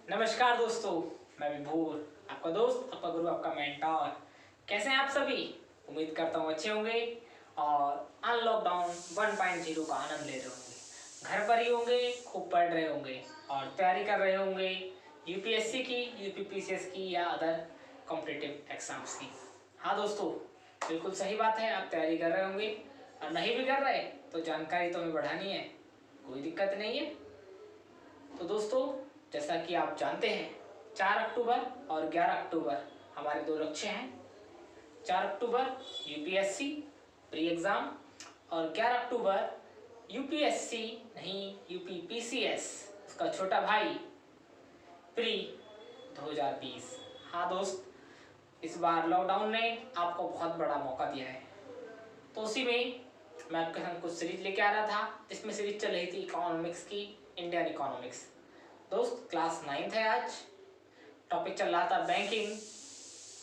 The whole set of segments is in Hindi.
नमस्कार दोस्तों, मैं विभूर, आपका दोस्त, आपका गुरु, आपका मेंटोर। कैसे हैं आप सभी? उम्मीद करता हूँ अच्छे होंगे और अनलॉकडाउन 1.0 का आनंद ले रहे होंगे। घर पर ही होंगे, खूब पढ़ रहे होंगे और तैयारी कर रहे होंगे यूपीएससी की, यूपीपीसीएस की या अदर कॉम्पिटिटिव एग्जाम्स की। हाँ दोस्तों, बिल्कुल सही बात है, आप तैयारी कर रहे होंगे और नहीं भी कर रहे तो जानकारी तो हमें बढ़ानी है, कोई दिक्कत नहीं है। तो दोस्तों, जैसा कि आप जानते हैं 4 अक्टूबर और 11 अक्टूबर हमारे दो लक्ष्य हैं। 4 अक्टूबर यूपीएससी प्री एग्ज़ाम और 11 अक्टूबर यूपीएससी नहीं यूपीपीसीएस उसका छोटा भाई प्री 2020। हाँ दोस्त, इस बार लॉकडाउन ने आपको बहुत बड़ा मौका दिया है, तो उसी में मैं आपके साथ कुछ सीरीज लेके आ रहा था। इसमें सीरीज चल रही थी इकोनॉमिक्स की, इंडियन इकोनॉमिक्स। दोस्त क्लास 9th है आज। टॉपिक चल रहा था बैंकिंग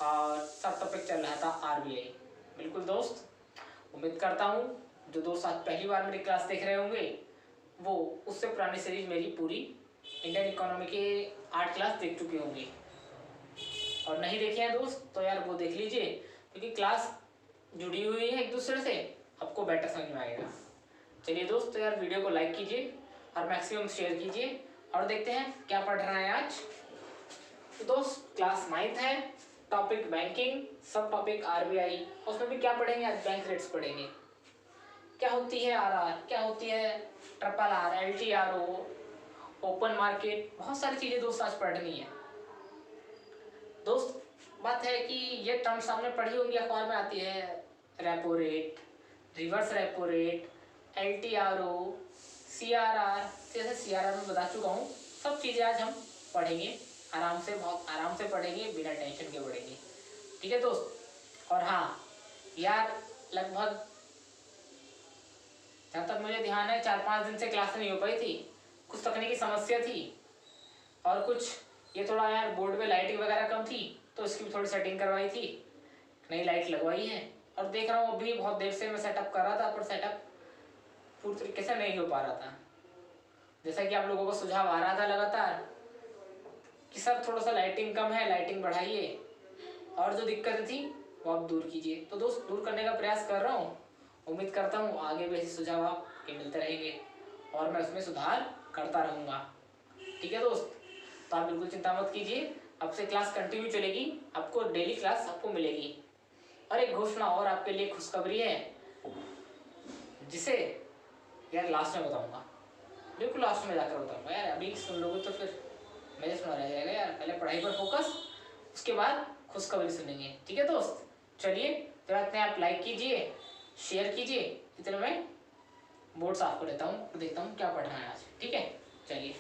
और सब टॉपिक चल रहा था आरबीआई। बिल्कुल दोस्त, उम्मीद करता हूँ जो दोस्त आज पहली बार मेरी क्लास देख रहे होंगे वो उससे पुरानी सीरीज मेरी पूरी इंडियन इकोनॉमी के 8 क्लास देख चुके होंगे, और नहीं देखे हैं दोस्त तो यार वो देख लीजिए, क्योंकि क्लास जुड़ी हुई है एक दूसरे से, आपको बेटर समझ में आएगा। चलिए दोस्त, तो यार वीडियो को लाइक कीजिए और मैक्सिमम शेयर कीजिए और देखते हैं क्या पढ़ रहे हैं आज। तो दोस्त क्लास 9th है, टॉपिक बैंकिंग, सब टॉपिक आरबीआई, उसमें भी क्या पढ़ेंगे आज? बैंक रेट्स पढ़ेंगे। क्या होती है आरआर, क्या होती है ट्रिपल आर, एलटीआरओ, ओपन मार्केट, बहुत सारी चीज़ें दोस्त आज पढ़नी है। दोस्त बात है कि ये टर्म सामने पढ़ी होंगी, अखबार में आती है, repo rate, reverse repo rate, LTRO, CRR. जैसे सीआरआर में बता चुका हूँ, सब चीज़ें आज हम पढ़ेंगे आराम से, बहुत आराम से पढ़ेंगे, बिना टेंशन के पढ़ेंगे। ठीक है दोस्त? और हाँ यार, लगभग जहाँ तक मुझे ध्यान है 4-5 दिन से क्लास नहीं हो पाई थी, कुछ तकनीकी समस्या थी और कुछ ये थोड़ा यार बोर्ड में लाइटिंग वगैरह कम थी, तो इसकी भी थोड़ी सेटिंग करवाई थी, नई लाइट लगवाई है। और देख रहा हूँ अभी बहुत देर से मैं सेटअप कर रहा था, पर सेटअप पूरी तरीके से नहीं हो पा रहा था। जैसा कि आप लोगों को सुझाव आ रहा था लगातार कि सर थोड़ा सा लाइटिंग कम है, लाइटिंग बढ़ाइए, और जो दिक्कत थी वो आप दूर कीजिए। तो दोस्त दूर करने का प्रयास कर रहा हूँ, उम्मीद करता हूँ आगे भी ऐसे सुझाव आपके मिलते रहेंगे और मैं उसमें सुधार करता रहूँगा। ठीक है दोस्त? तो आप बिल्कुल चिंता मत कीजिए, अब से क्लास कंटिन्यू चलेगी, आपको डेली क्लास आपको मिलेगी। और एक घोषणा और आपके लिए खुशखबरी है, जिसे यार लास्ट में बताऊँगा, बिल्कुल लास्ट में जाकर बताऊँगा यार। अभी सुन लोगे तो फिर मेरे सुना रह जाएगा यार। पहले पढ़ाई पर फोकस, उसके बाद खुशखबरी सुनेंगे। ठीक है दोस्त? चलिए, तो इतने आप लाइक कीजिए, शेयर कीजिए, इतने मैं बोर्ड साफ कर लेता हूँ, देखता हूँ क्या पढ़ना है आज। ठीक है, चलिए।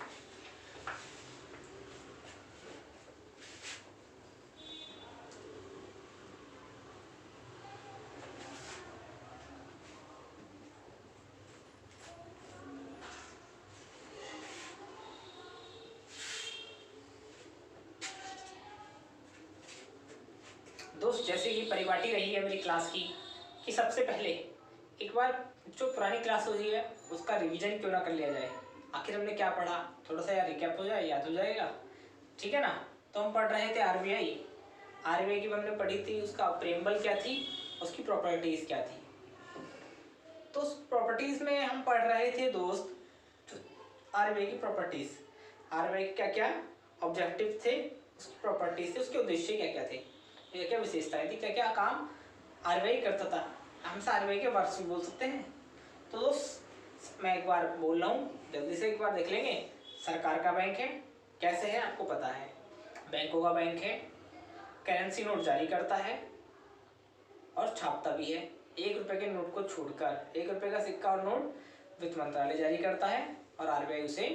दोस्त जैसे ये परिपाटी रही है मेरी क्लास की कि सबसे पहले एक बार जो पुरानी क्लास हुई है उसका रिवीजन क्यों ना कर लिया जाए। आखिर हमने क्या पढ़ा, थोड़ा सा यार रिकैप हो जाए, याद हो जाएगा। ठीक है ना? तो हम पढ़ रहे थे आरबीआई। आरबीआई की हमने पढ़ी थी, उसका प्रेम्बल क्या थी, उसकी प्रॉपर्टीज़ क्या थी। तो उस प्रॉपर्टीज़ में हम पढ़ रहे थे दोस्त आरबीआई की प्रॉपर्टीज़, आरबीआई के क्या क्या ऑब्जेक्टिव थे, उसकी प्रॉपर्टीज़ थे, उसके उद्देश्य क्या क्या थे, क्या क्या विशेषताएं थी, क्या क्या काम आरबीआई करता था। हम आरबीआई के वर्ड्स भी बोल सकते हैं। तो दोस्त मैं एक बार बोल रहा हूँ, जल्दी से एक बार देख लेंगे। सरकार का बैंक है, कैसे है आपको पता है, बैंकों का बैंक है, करेंसी नोट जारी करता है और छापता भी है। 1 रुपये के नोट को छोड़कर 1 रुपये का सिक्का और नोट वित्त मंत्रालय जारी करता है और आरबीआई उसे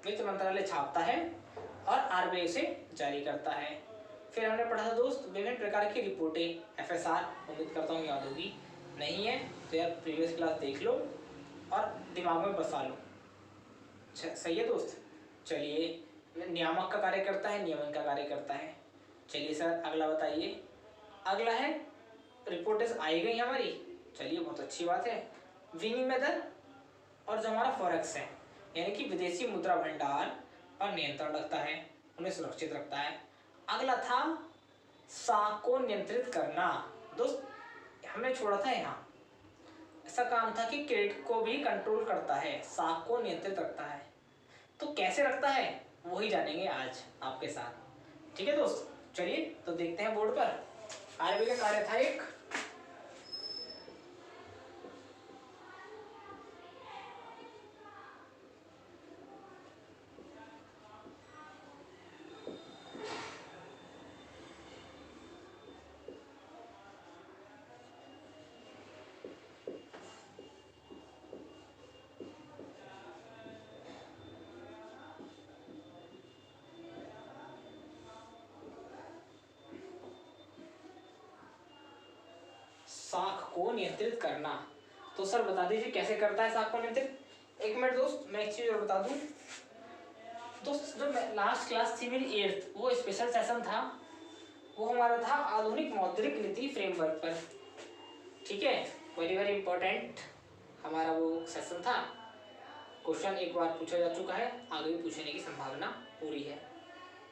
वित्त मंत्रालय छापता है और आरबीआई उसे जारी करता है। फिर हमने पढ़ा था दोस्त विभिन्न प्रकार की रिपोर्टें, एफएसआर, उम्मीद करता हूँ याद होगी। नहीं है तो यार प्रीवियस क्लास देख लो और दिमाग में बसा लो। सही है दोस्त? चलिए, नियामक का कार्य करता है, नियमन का कार्य करता है। चलिए सर अगला बताइए। अगला है रिपोर्टें आई गई हमारी, चलिए बहुत अच्छी बात है। विनिमय दर और जो हमारा फॉरेक्स है, यानी कि विदेशी मुद्रा भंडार पर नियंत्रण रखता है। उन्हें सुरक्षित रखता है। अगला था साख को नियंत्रित करना। दोस्त हमने छोड़ा था यहाँ, ऐसा काम था कि क्रेडिट को भी कंट्रोल करता है, साख को नियंत्रित रखता है। तो कैसे रखता है वही जानेंगे आज आपके साथ। ठीक है दोस्त, चलिए तो देखते हैं बोर्ड पर। आरबीआई का कार्य था एक, साख को नियंत्रित करना। तो सर बता दीजिए कैसे करता है साख को नियंत्रित। एक मिनट दोस्त, मैं एक चीज और बता दूं दोस्त, जो लास्ट क्लास थी मेरी 8th, वो स्पेशल सेशन था, वो हमारा था आधुनिक मौद्रिक नीति फ्रेमवर्क पर। ठीक है, वेरी वेरी इंपॉर्टेंट हमारा वो सेशन था। क्वेश्चन एक बार पूछा जा चुका है, आगे भी पूछने की संभावना पूरी है।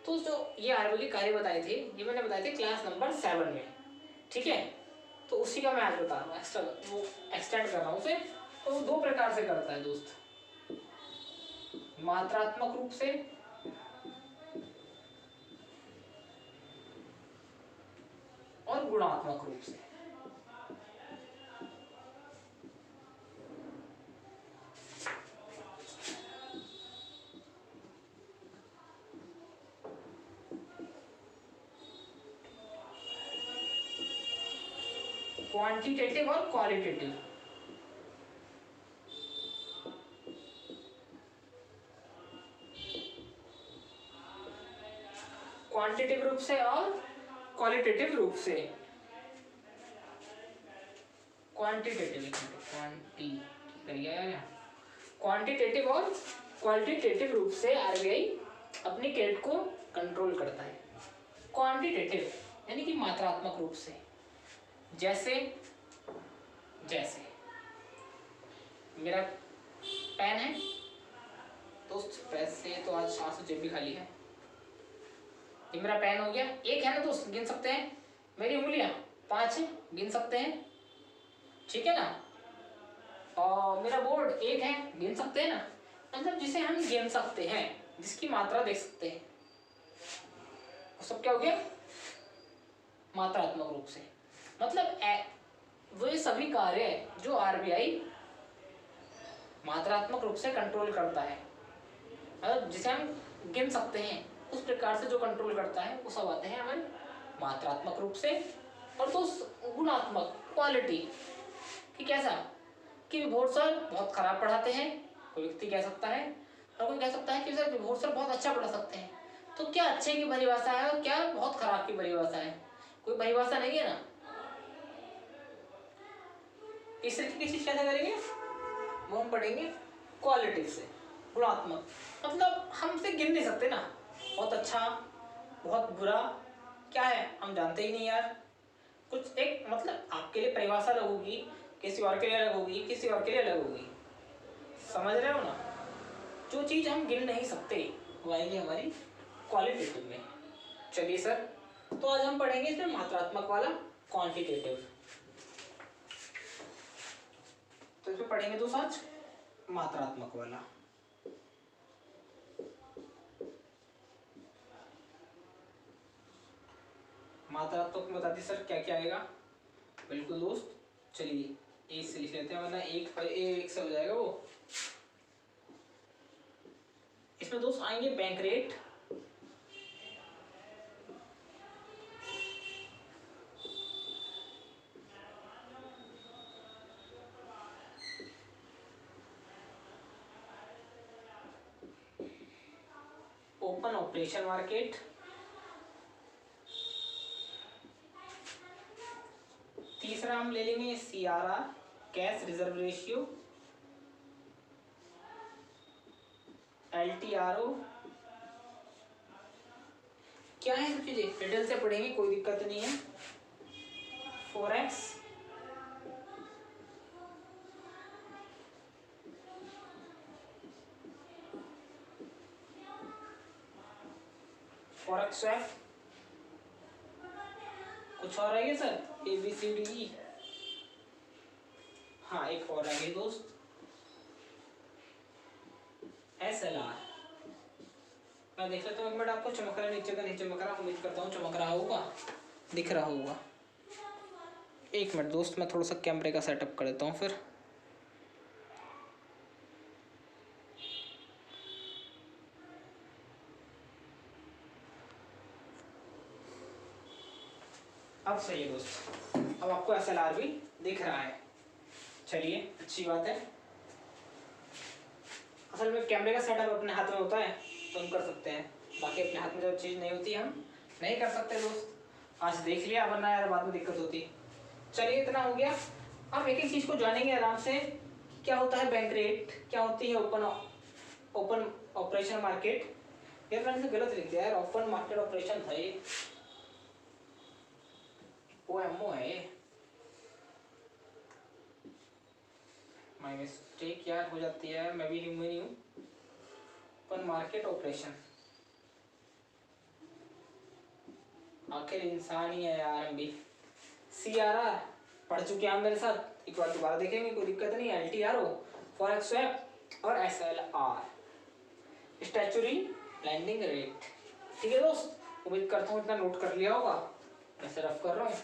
तो जो ये आरबीआई के कार्य बताए थे, ये मैंने बताए थे क्लास नंबर 7 में। ठीक है, तो उसी का मैं आज बता रहा हूँ, एक्स्ट्रा वो एक्सटेंड कर रहा हूँ उसे। तो वो 2 प्रकार से करता है दोस्त, मात्रात्मक रूप से और गुणात्मक रूप से। क्वांटिटेटिव और क्वालिटेटिव। क्वांटिटेटिव रूप से और क्वालिटेटिव रूप से। क्वांटिटेटिव और क्वालिटेटिव रूप से आरबीआई अपनी क्रेडिट को कंट्रोल करता है। क्वांटिटेटिव यानी कि मात्रात्मक रूप से, जैसे जैसे मेरा पेन है दोस्त, पैसे तो आज 700 जेब भी खाली है। ये मेरा पेन हो गया, एक है ना दोस्त, गिन सकते हैं, मेरी उंगलियां 5 है, गिन सकते हैं। ठीक है ना, और मेरा बोर्ड 1 है, गिन सकते हैं ना। मतलब जिसे हम गिन सकते हैं, जिसकी मात्रा देख सकते हैं, वो सब क्या हो गया, मात्रात्मक रूप से। मतलब वो सभी कार्य जो आरबीआई मात्रात्मक रूप से कंट्रोल करता है, मतलब जिसे हम गिन सकते हैं, उस प्रकार से जो कंट्रोल करता है, वो सब आते हैं हमारे मात्रात्मक रूप से। और तो गुणात्मक, क्वालिटी, कि कैसा, कि विभोर सर बहुत खराब पढ़ाते हैं, कोई व्यक्ति कह सकता है, और कोई कह सकता है कि सर विभोर सर बहुत अच्छा पढ़ा सकते हैं। तो क्या अच्छे की परिभाषा है और क्या बहुत खराब की परिभाषा है, कोई परिभाषा नहीं है ना। इस तरीके की चीज कैसे करेंगे, वो हम पढ़ेंगे क्वालिटी से, गुणात्मक। मतलब हमसे गिन नहीं सकते ना, बहुत अच्छा बहुत बुरा क्या है हम जानते ही नहीं यार। कुछ एक मतलब आपके लिए परिभाषा अलग होगी, किसी और के लिए अलग होगी, किसी और के लिए अलग होगी, समझ रहे हो ना। जो चीज हम गिन नहीं सकते वो आएगी हमारी क्वालिटेटिव में। चलिए सर, तो आज हम पढ़ेंगे इसमें मात्रात्मक वाला, क्वांटिटेटिव। तो इसमें पढ़ेंगे दोस्त आज मात्रात्मक वाला। मात्रात्मक बता दी सर क्या क्या आएगा। बिल्कुल दोस्त, चलिए एक से लिख लेते हैं, वरना एक से हो जाएगा वो। इसमें दोस्त आएंगे bank rate, open operation market, तीसरा हम ले लेंगे CRR, cash reserve ratio, LTRO। क्या है सब चीजें डिटेल से पढ़ेंगे, कोई दिक्कत नहीं है। Forex, forex swap. कुछ और है सर? ABCDE। हाँ एक और है दोस्त, SLR। मैं देख लेता हूँ एक मिनट, आपको चमक रहा है नीचे का, नीचे चमक रहा, उम्मीद करता हूँ चमक रहा होगा, दिख रहा होगा। एक मिनट दोस्त, मैं थोड़ा सा कैमरे का सेटअप कर देता हूँ फिर। अब सही है दोस्त, अब आपको SLR भी दिख रहा है। चलिए अच्छी बात है। असल में कैमरे का सेटअप अपने हाथ में होता है तो हम कर सकते हैं, बाकी अपने हाथ में जो चीज़ नहीं होती हम नहीं कर सकते दोस्त। आज देख लिया, वरना यार बाद में दिक्कत होती। चलिए इतना हो गया। अब एक एक चीज़ को जानेंगे आराम से। क्या होता है बैंक रेट, क्या होती है ओपन ऑपरेशन मार्केट। यार मैंने तो गलत लिख दिया यार, ओपन मार्केट ऑपरेशन था ये, OMO है ये, माय मिस्टेक यार हो जाती है, मैं भी ह्यूमन ही हूँ। ओपन मार्केट ऑपरेशन, आखिर इंसान ही है यार हम भी। CRR पढ़ चुके हैं मेरे साथ, एक बार दोबारा देखेंगे, कोई दिक्कत नहीं। LTRO फॉरेक्स स्वैप और SLR स्टैचुरी लैंडिंग रेट। ठीक है दोस्त, उम्मीद करता हूँ इतना नोट कर लिया होगा, ऐसे रफ कर रहा हूँ।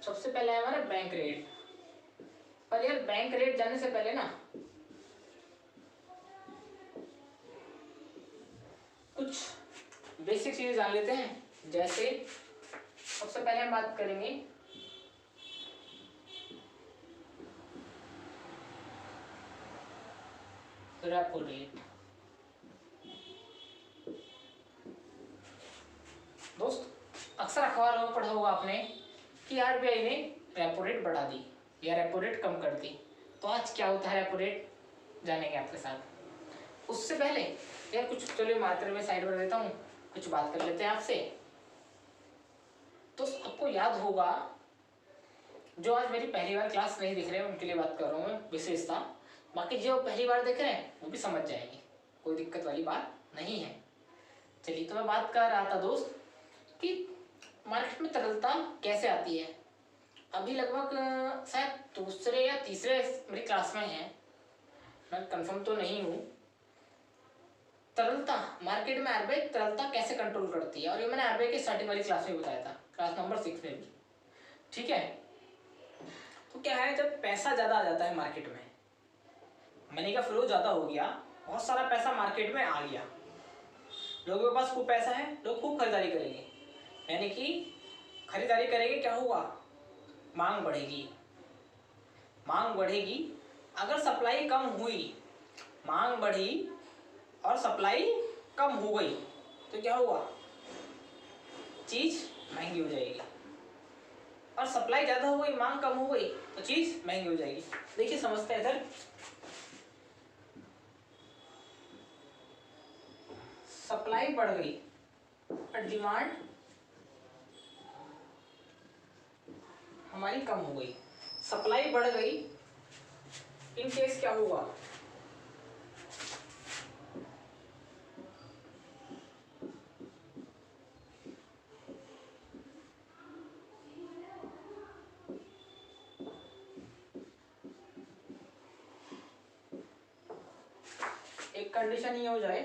सबसे पहले है हमारा बैंक रेट। पर यार बैंक रेट जाने से पहले ना कुछ बेसिक चीजें जान लेते हैं। जैसे सबसे पहले हम बात करेंगे रेपो रेट। दोस्त अक्सर अखबारों में पढ़ा होगा आपने कि RBI ने रेपो रेट बढ़ा दी या रेपो रेट कम कर दी। तो आज क्या होता है रेपो रेट, जानेंगे आपके साथ। उससे पहले यार कुछ चलिए मात्रा में साइड पर देता हूँ, कुछ बात कर लेते हैं आपसे। तो आपको याद होगा, जो आज मेरी पहली बार क्लास नहीं दिख रहे हैं उनके लिए बात कर रहा हूँ मैं विशेषता, बाकी जो पहली बार देख रहे हैं वो भी समझ जाएंगे, कोई दिक्कत वाली बात नहीं है। चलिए तो मैं बात कर रहा था दोस्त कि मार्केट में तरलता कैसे आती है। अभी लगभग शायद दूसरे या तीसरे मेरी क्लास में है, मैं कंफर्म तो नहीं हूँ। तरलता मार्केट में RBI तरलता कैसे कंट्रोल करती है, और ये मैंने RBI की स्टार्टिंग वाली क्लास में बताया था, क्लास नंबर 6 में भी। ठीक है, तो क्या है, जब पैसा ज़्यादा आ जाता है मार्केट में, मनी का फ्लो ज़्यादा हो गया, बहुत सारा पैसा मार्केट में आ गया, लोगों के पास खूब पैसा है, लोग खूब खरीदारी करेंगे, यानी कि खरीदारी करेंगे, क्या होगा, मांग बढ़ेगी। मांग बढ़ेगी, अगर सप्लाई कम हुई, मांग बढ़ी और सप्लाई कम हो गई तो क्या हुआ, चीज़ महंगी हो जाएगी। और सप्लाई ज़्यादा हो गई, मांग कम हो गई तो चीज़ महंगी हो जाएगी। देखिए समझते हैं सर, सप्लाई बढ़ गई और डिमांड हमारी कम हो गई। सप्लाई बढ़ गई, इन केस क्या होगा, एक कंडीशन ये हो जाए,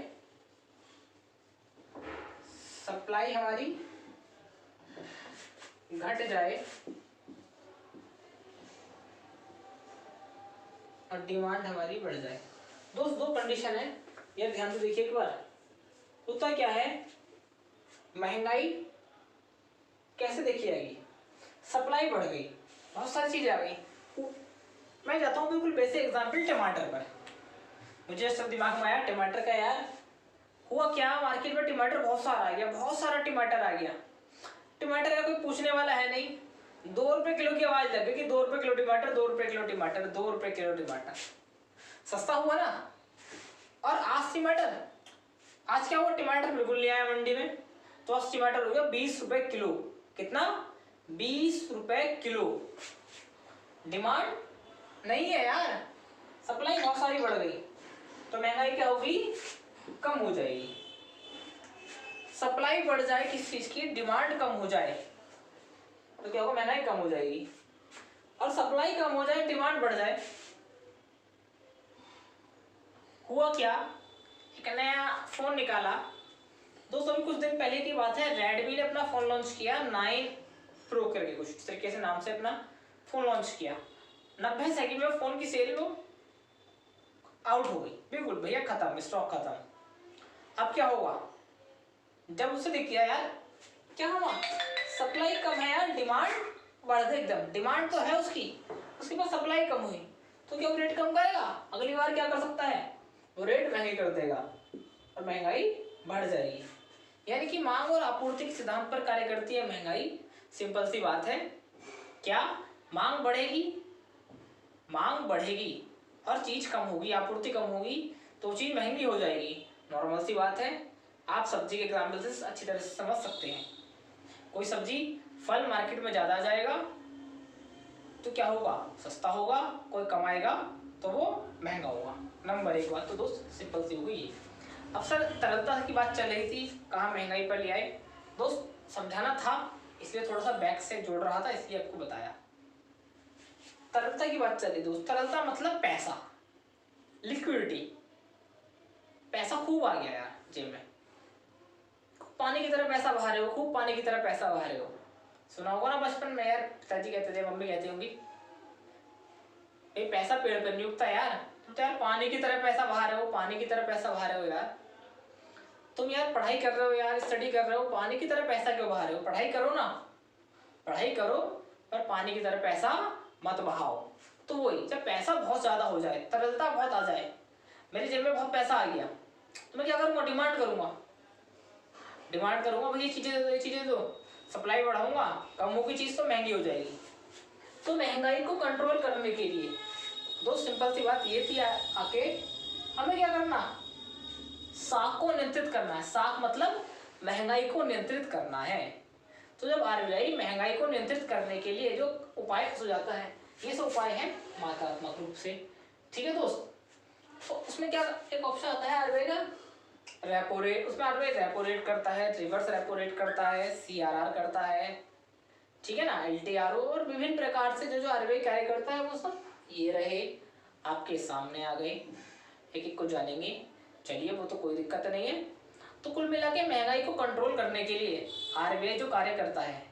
सप्लाई हमारी घट जाए और डिमांड हमारी बढ़ जाए। दोस्त दो कंडीशन है, यार ध्यान से देखिए एक बार। होता क्या है, महंगाई कैसे देखी जाएगी, सप्लाई बढ़ गई, बहुत सारी चीजें आ गई। मैं जाता हूँ बिल्कुल बेसिक एग्जांपल टमाटर पर, मुझे सब दिमाग में आया टमाटर का। यार हुआ क्या, मार्केट में टमाटर बहुत सारा आ गया, बहुत सारा टमाटर आ गया। टमाटर का कोई पूछने वाला है नहीं, 2 रुपए किलो की आवाज लग गई कि 2 रुपए किलो टमाटर, 2 रुपए किलो टमाटर, 2 रुपए किलो टमाटर। सस्ता हुआ ना। और आज टमाटर, आज क्या हुआ, टमाटर बिल्कुल नहीं आया मंडी में, तो आज टमाटर हो गया 20 रुपए किलो। कितना, 20 रुपए किलो। डिमांड नहीं है यार, सप्लाई बहुत सारी बढ़ गई, तो महंगाई क्या होगी, कम हो जाएगी। सप्लाई बढ़ जाए किस चीज की, डिमांड कम हो जाए तो क्या होगा, महंगाई कम हो जाएगी। और सप्लाई कम हो जाए डिमांड बढ़ जाए, हुआ क्या, एक नया फोन निकाला दोस्तों। अभी कुछ दिन पहले की बात है, रेडमी ने अपना फोन लॉन्च किया 9 प्रो करके, कुछ इस तरीके से नाम से अपना फोन लॉन्च किया। 90 सेकंड में फोन की सेल वो आउट हो गई, बिल्कुल भैया खत्म, स्टॉक खत्म। अब क्या होगा, जब उसे देख किया यार क्या हुआ, सप्लाई कम है यार, डिमांड बढ़ गई एकदम। डिमांड तो है उसकी, उसके पास सप्लाई कम हुई, तो क्या वो रेट कम करेगा, अगली बार क्या कर सकता है, वो रेट महंगी कर देगा और महंगाई बढ़ जाएगी। यानी कि मांग और आपूर्ति के सिद्धांत पर कार्य करती है महंगाई। सिंपल सी बात है, क्या मांग बढ़ेगी, मांग बढ़ेगी और चीज कम होगी, आपूर्ति कम होगी, तो चीज महंगी हो जाएगी। नॉर्मल सी बात है, आप सब्जी के एग्जाम्पल से अच्छी तरह से समझ सकते हैं। कोई सब्जी फल मार्केट में ज्यादा आ जाएगा तो क्या होगा, सस्ता होगा, कोई कमाएगा तो वो महंगा होगा। नंबर 1 बात तो दोस्त सिंपल सी होगी ये। अब सर तरलता की बात चल रही थी, कहाँ महंगाई पर ले आए दोस्त, समझाना था इसलिए थोड़ा सा बैक से जोड़ रहा था, इसलिए आपको बताया। तरलता की बात चल रही दोस्त, तरलता मतलब पैसा, लिक्विडिटी। पैसा खूब आ गया यार जेब में, पानी की तरह पैसा बहा रहे हो, खूब पानी की तरह पैसा बहा रहे हो। सुना होगा ना बचपन में यार, पिताजी कहते थे, मम्मी कहती होंगी, ये पैसा पेड़ पर नहीं उगता यार, तुम तो यार पानी की तरह पैसा बहा रहे हो, पानी की तरह पैसा बहा रहे हो यार। तुम यार पढ़ाई कर रहे हो यार, स्टडी कर रहे हो, पानी की तरह पैसा क्यों बहा रहे हो, पढ़ाई करो ना, पढ़ाई करो, पर पानी की तरह पैसा मत बहाओ। तो वही, जब पैसा बहुत ज्यादा हो जाए, तरलता बहुत आ जाए, मेरी जेब में बहुत पैसा आ गया, तो मैं क्या करूँगा, डिमांड करूँगा, डिमांड करूँगा, भाई ये चीज़ें दो, ये चीज़ें दो, सप्लाई बढ़ाऊंगा, कम होगी चीज़ तो महंगी हो जाएगी। तो महंगाई को कंट्रोल करने के लिए दोस्त सिंपल सी बात ये थी, आके हमें क्या करना, साख को नियंत्रित करना है। साख मतलब महंगाई को नियंत्रित करना है। तो जब आरबीआई महंगाई को नियंत्रित करने के लिए जो उपाय सुझाता है, ये सब उपाय है मात्रात्मक रूप से, ठीक है दोस्त। तो उसमें क्या एक ऑप्शन आता है आरबीआई का, रेपो रेट, उसमें आरबीआई रेपो रेट करता है, रिवर्स रेपो रेट करता है, सीआरआर करता है, ठीक है ना, एलटीआरओ, और विभिन्न प्रकार से जो आरबीआई कार्य करता है वो सब ये रहे आपके सामने आ गए, एक एक को जानेंगे। चलिए वो तो कोई दिक्कत नहीं है। तो कुल मिला के महंगाई को कंट्रोल करने के लिए आरबीआई जो कार्य करता है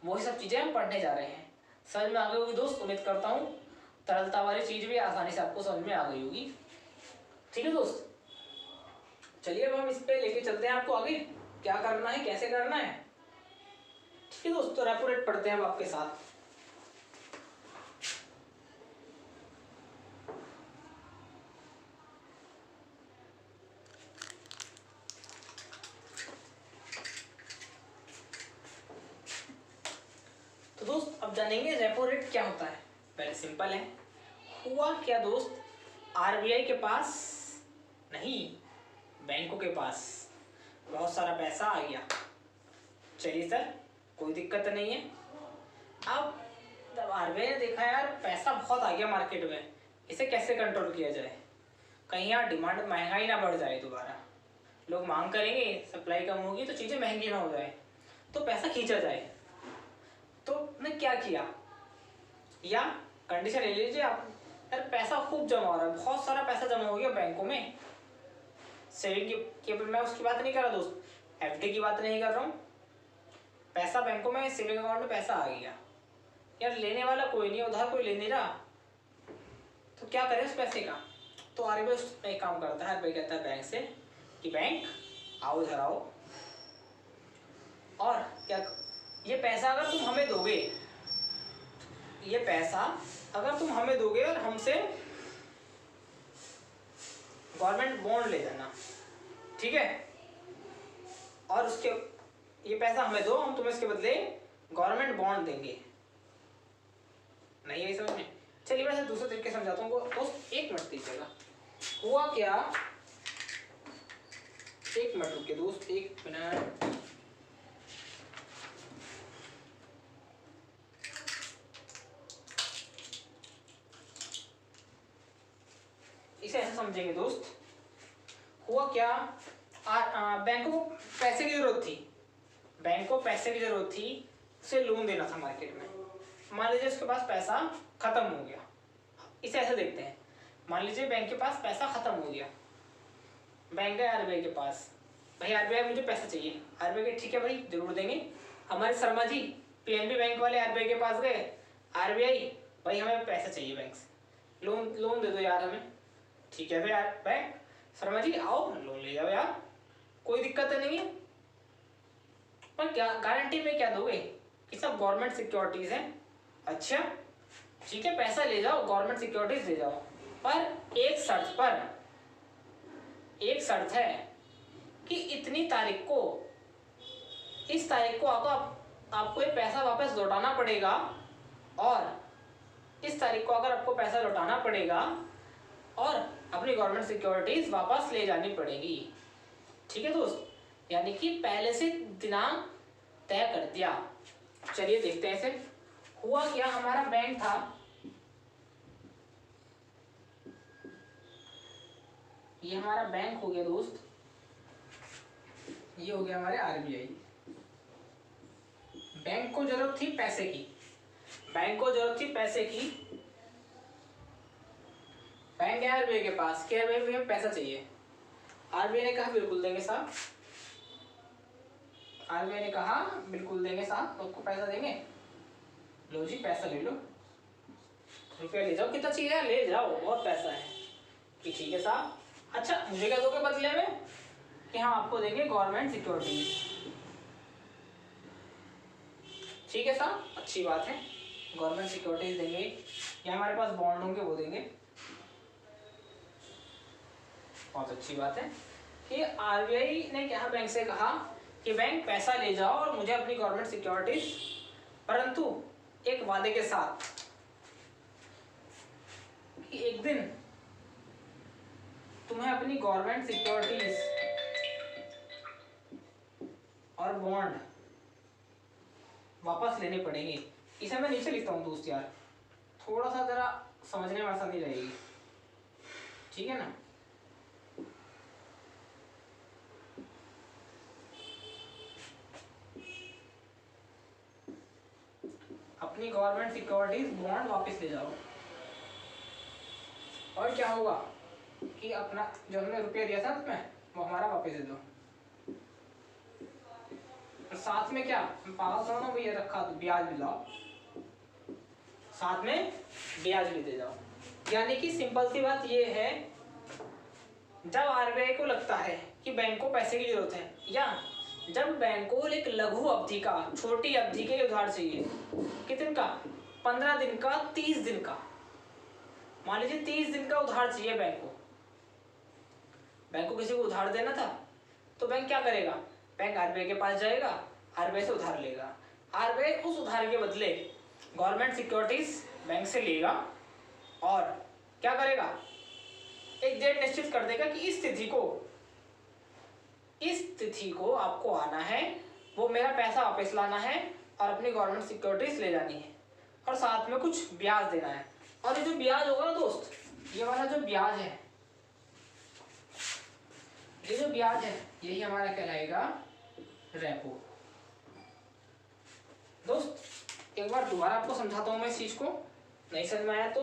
वही सब चीजें हम पढ़ने जा रहे हैं। समझ में आ गई होगी दोस्त, उम्मीद करता हूँ तरलता वाली चीज भी आसानी से आपको समझ में आ गई होगी, ठीक है दोस्त। चलिए अब हम इस पे लेके चलते हैं आपको आगे, क्या करना है, कैसे करना है, ठीक है दोस्त। तो रेपो रेट पढ़ते हैं अब आपके साथ। तो दोस्त अब जानेंगे रेपो रेट क्या होता है। वेरी सिंपल है, हुआ क्या दोस्त, आरबीआई के पास नहीं, बैंकों के पास बहुत सारा पैसा आ गया। चलिए सर कोई दिक्कत नहीं है। अब जब आरबीआई ने देखा यार पैसा बहुत आ गया मार्केट में, इसे कैसे कंट्रोल किया जाए, कहीं यहाँ डिमांड महंगाई ना बढ़ जाए, दोबारा लोग मांग करेंगे, सप्लाई कम होगी तो चीज़ें महंगी ना हो जाए, तो पैसा खींचा जाए। तो ने क्या किया, या कंडीशन ले लीजिए आप, यार पैसा खूब जमा हो रहा है, बहुत सारा पैसा जमा हो गया बैंकों में, सेविंग की मैं उसकी बात नहीं कर रहा दोस्त, एफडी की बात नहीं कर रहा हूँ, पैसा बैंकों में सेविंग अकाउंट में पैसा आ गया, यार लेने वाला कोई नहीं, उधार कोई ले नहीं रहा, तो क्या करें उस पैसे का। तो आरबीआई उसमें एक काम करता है, आरबीआई कहता है बैंक से कि बैंक आओ इधर आओ, और क्या, ये पैसा अगर तुम हमें दोगे, ये पैसा अगर तुम हमें दोगे और हमसे गवर्नमेंट बॉन्ड ले लेना, ठीक है, और उसके ये पैसा हमें दो, हम तुम्हें इसके बदले गवर्नमेंट बॉन्ड देंगे। नहीं है समझ में, चलिए मैं दूसरे तरीके से समझाता हूँ दोस्त, एक मिनट दीजिएगा। हुआ क्या, एक मिनट रुकिए दोस्त, एक मिनट। समझेंगे दोस्त। हुआ क्या, बैंक को पैसे की जरूरत थी, बैंक को पैसे की जरूरत थी, उसे लोन देना था मार्केट में। मान लीजिए उसके पास पैसा खत्म हो गया, इसे ऐसे देखते हैं। मान लीजिए बैंक के पास पैसा खत्म हो गया, बैंक गए आरबीआई के पास, भाई आरबीआई मुझे पैसा चाहिए। आरबीआई के ठीक है भाई जरूर देंगे। हमारे शर्मा जी पीएनबी बैंक वाले आरबीआई के पास गए, आरबीआई भाई हमें पैसा चाहिए बैंक से, लोन दे दो यार हमें। ठीक है भाई यार बैंक, शर्मा जी आओ लोन ले जाओ यार, कोई दिक्कत नहीं है। पर क्या गारंटी में क्या दोगे कि सब गवर्नमेंट सिक्योरिटीज हैं। अच्छा ठीक है पैसा ले जाओ, गवर्नमेंट सिक्योरिटीज ले जाओ, पर एक शर्त है कि इतनी तारीख को, इस तारीख को आपको ये पैसा वापस लौटाना पड़ेगा, और इस तारीख को अगर आपको पैसा लौटाना पड़ेगा और अपनी गवर्नमेंट सिक्योरिटीज वापस ले जानी पड़ेगी। ठीक है दोस्त, यानी कि पहले से दिनांक तय कर दिया। चलिए देखते हैं इसे। हुआ क्या, हमारा बैंक था, ये हमारा बैंक हो गया दोस्त, ये हो गया हमारे आरबीआई। बैंक को जरूरत थी पैसे की, बैंक को जरूरत थी पैसे की, बैंक गया आरबीआई के पास कि आरबीआई मुझे पैसा चाहिए। आरबीआई ने कहा बिल्कुल देंगे साहब, आरबीआई ने कहा बिल्कुल देंगे साहब, आपको पैसा देंगे, लो जी पैसा ले लो, रुपया ले जाओ, कितना चाहिए ले जाओ, बहुत पैसा है। कि ठीक है साहब, अच्छा मुझे क्या दोगे बदले में, कि हाँ आपको देंगे गवर्नमेंट सिक्योरिटीज। ठीक है साहब अच्छी बात है, गवर्नमेंट सिक्योरिटीज देंगे, या हमारे पास बॉन्ड होंगे वो देंगे, बहुत अच्छी बात है। कि आरबीआई ने क्या बैंक से कहा कि बैंक पैसा ले जाओ और मुझे अपनी गवर्नमेंट सिक्योरिटीज, परंतु एक वादे के साथ कि एक दिन तुम्हें अपनी गवर्नमेंट सिक्योरिटीज और बॉन्ड वापस लेने पड़ेंगे। इसे मैं नीचे लिखता हूँ दोस्त यार, थोड़ा सा जरा समझने में आसानी रहेगी, ठीक है ना। अपनी गवर्नमेंट सिक्योरिटीज बॉन्ड वापस ले जाओ, और क्या होगा कि अपना जो हमने रुपया दिया था तुम्हें वो हमारा वापस दे दो, और साथ में क्या पास होना भैया रखा तो ब्याज भी लाओ, साथ में ब्याज भी दे जाओ। यानी कि सिंपल सी बात ये है, जब आरबीआई को लगता है कि बैंक को पैसे की जरूरत है, या जब बैंक को एक लघु अवधि का, छोटी अवधि के लिए उधार चाहिए, कितने का, 15 दिन का, 30 दिन का, मान लीजिए 30 दिन का उधार चाहिए बैंक को किसी को उधार देना था, तो बैंक क्या करेगा, बैंक आरबीआई के पास जाएगा, आरबीआई से उधार लेगा, आरबीआई उस उधार के बदले गवर्नमेंट सिक्योरिटीज बैंक से लेगा, और क्या करेगा, एक डेट निश्चित कर देगा कि इस तिथि को आपको आना है, वो मेरा पैसा वापस लाना है और अपनी गवर्नमेंट सिक्योरिटीज ले जानी है, और साथ में कुछ ब्याज देना है। और ये जो ब्याज होगा ना दोस्त, ये वाला जो ब्याज है, ये जो ब्याज है यही हमारा कहलाएगा रेपो। दोस्त एक बार दोबारा आपको समझाता हूं मैं इस चीज को, नहीं समझ में आया तो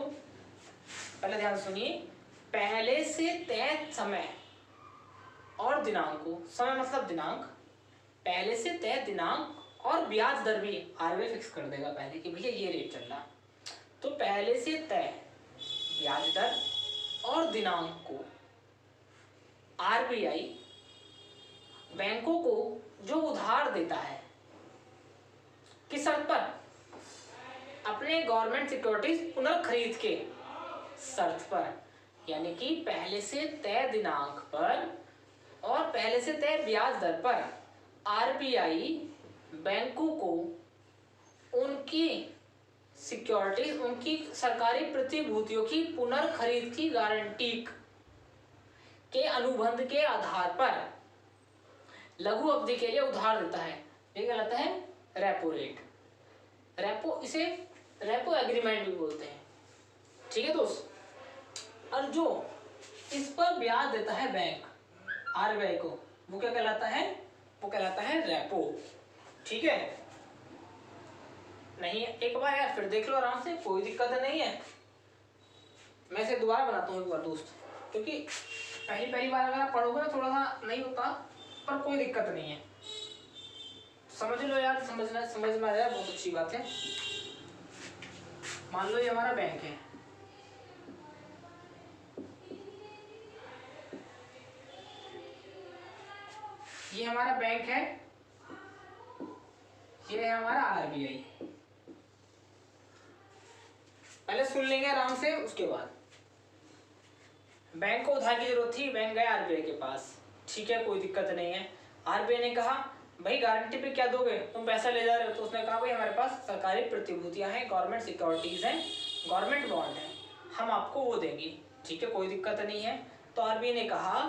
पहले ध्यान सुनिए। पहले से तय समय और दिनांक को, समय मतलब दिनांक, पहले से तय दिनांक और ब्याज दर भी आरबीआई फिक्स कर देगा पहले कि भैया ये रेट चल रहा, तो पहले से तय ब्याज दर और दिनांक को आरबीआई बैंकों को जो उधार देता है, किस शर्त पर, अपने गवर्नमेंट सिक्योरिटीज पुनर्खरीद के शर्त पर, यानी कि पहले से तय दिनांक पर और पहले से तय ब्याज दर पर आरबीआई बैंकों को उनकी सिक्योरिटीज, उनकी सरकारी प्रतिभूतियों की पुनर्खरीद की गारंटी के अनुबंध के आधार पर लघु अवधि के लिए उधार देता है। ये कहलाता है रेपो रेट, रेपो, इसे रेपो एग्रीमेंट भी बोलते हैं। ठीक है दोस्त, और जो इस पर ब्याज देता है बैंक आरबीआई को, वो क्या कहलाता है, वो कहलाता है रेपो। ठीक है, नहीं है एक बार यार फिर देख लो आराम से, कोई दिक्कत नहीं है। मैं इसे दोबारा बनाता हूँ एक बार दोस्त, क्योंकि पहली बार अगर आप पढ़ोगे ना थोड़ा सा नहीं होता, पर कोई दिक्कत नहीं है, समझ लो यार, समझ में आ जाए बहुत अच्छी बात है। मान लो ये हमारा बैंक है, ये हमारा बैंक है, ये है हमारा आरबीआई। पहले सुन लेंगे आराम से, उसके बाद बैंक को उधार की जरूरत थी, बैंक गया आरबीआई के पास। ठीक है, कोई दिक्कत नहीं है। आरबीआई ने कहा भाई गारंटी पे क्या दोगे, तुम पैसा ले जा रहे हो, तो उसने कहा भाई हमारे पास सरकारी प्रतिभूतियां हैं, गवर्नमेंट सिक्योरिटीज हैं, गवर्नमेंट बॉन्ड है, हम आपको वो देंगे। ठीक है, कोई दिक्कत नहीं है। तो आरबीआई ने कहा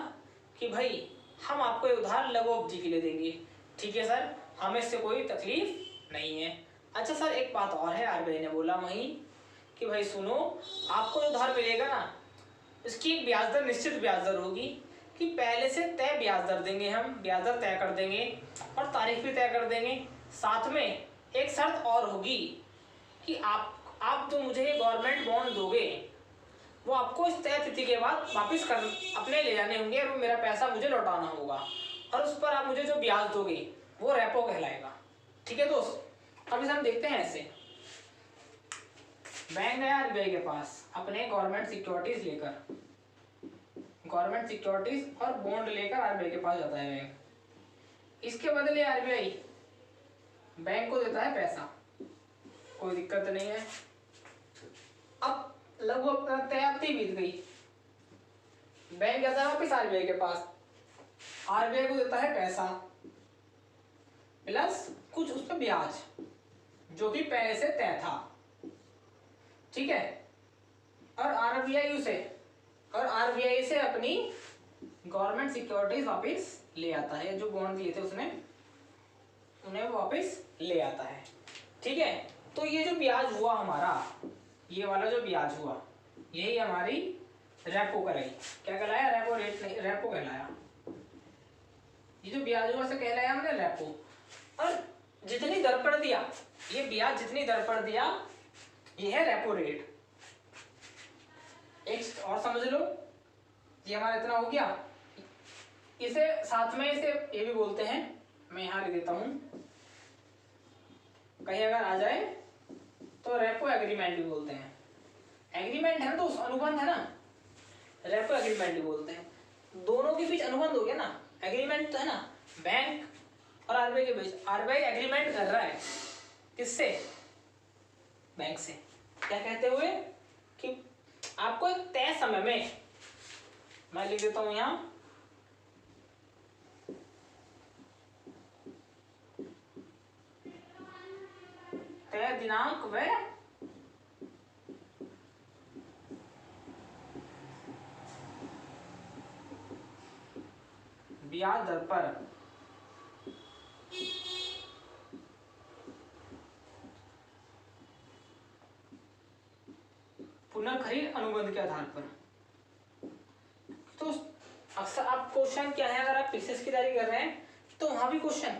कि भाई हम आपको ये उधार लघु अवधि के लिए देंगे। ठीक है सर, हमें इससे कोई तकलीफ नहीं है। अच्छा सर एक बात और है, आरबीआई ने बोला वहीं कि भाई सुनो, आपको उधार मिलेगा ना, इसकी एक ब्याज दर, निश्चित ब्याज दर होगी, कि पहले से तय ब्याज दर देंगे, हम ब्याज दर तय कर देंगे और तारीख भी तय कर देंगे। साथ में एक शर्त और होगी कि आप जो मुझे गवर्नमेंट बॉन्ड दोगे वो आपको इस तय तिथि के बाद वापस कर अपने ले जाने होंगे, और वो मेरा पैसा मुझे लौटाना होगा, और उस पर आप मुझे जो ब्याज दोगे वो रेपो कहलाएगा। ठीक है दोस्त, अब इसे हम देखते हैं ऐसे। बैंक गया आरबीआई के पास अपने गवर्नमेंट सिक्योरिटीज लेकर, गवर्नमेंट सिक्योरिटीज और बॉन्ड लेकर आरबीआई के पास जाता है बैंक। इसके बदले आरबीआई बैंक को देता है पैसा, कोई दिक्कत नहीं है। अब लगभग तय अवधि बीत गई, बैंक जाता है वापिस आरबीआई के पास, आरबीआई को देता है पैसा प्लस कुछ उस पर ब्याज, जो कि पहले से तय था। ठीक है, और आरबीआई से अपनी गवर्नमेंट सिक्योरिटीज वापस ले आता है, जो बॉन्ड दिए थे उसने उन्हें वापस ले आता है। ठीक है, तो ये जो ब्याज हुआ हमारा, ये वाला जो ब्याज हुआ, यही हमारी रेपो कहलाई। क्या कहलाया, रेपो रेट नहीं, रेपो कहलाया। ये जो ब्याज हुआ से कहलाया हमने रेपो। और जितनी दर पर दिया, ये ब्याज जितनी दर पर दिया, ये है रेपो रेट। एक और समझ लो, ये हमारा इतना हो गया। इसे साथ में इसे ये भी बोलते हैं, मैं यहाँ लिख देता हूँ, कहीं अगर आ जाए तो रेपो एग्रीमेंट भी बोलते हैं। एग्रीमेंट है ना, तो अनुबंध है ना, रेपो एग्रीमेंट भी बोलते हैं। दोनों के बीच अनुबंध हो गया ना, एग्रीमेंट तो है ना बैंक और आरबीआई के बीच। आरबीआई एग्रीमेंट कर रहा है किससे, बैंक से, क्या कहते हुए कि आपको एक तय समय में, मैं लिख देता हूं यहां, तय दिनांक व ब्याज दर पर पुनर्खरीद अनुबंध के आधार पर। तो अक्सर आप क्वेश्चन क्या है, अगर आप पीसीएस की तैयारी कर रहे हैं तो वहां भी क्वेश्चन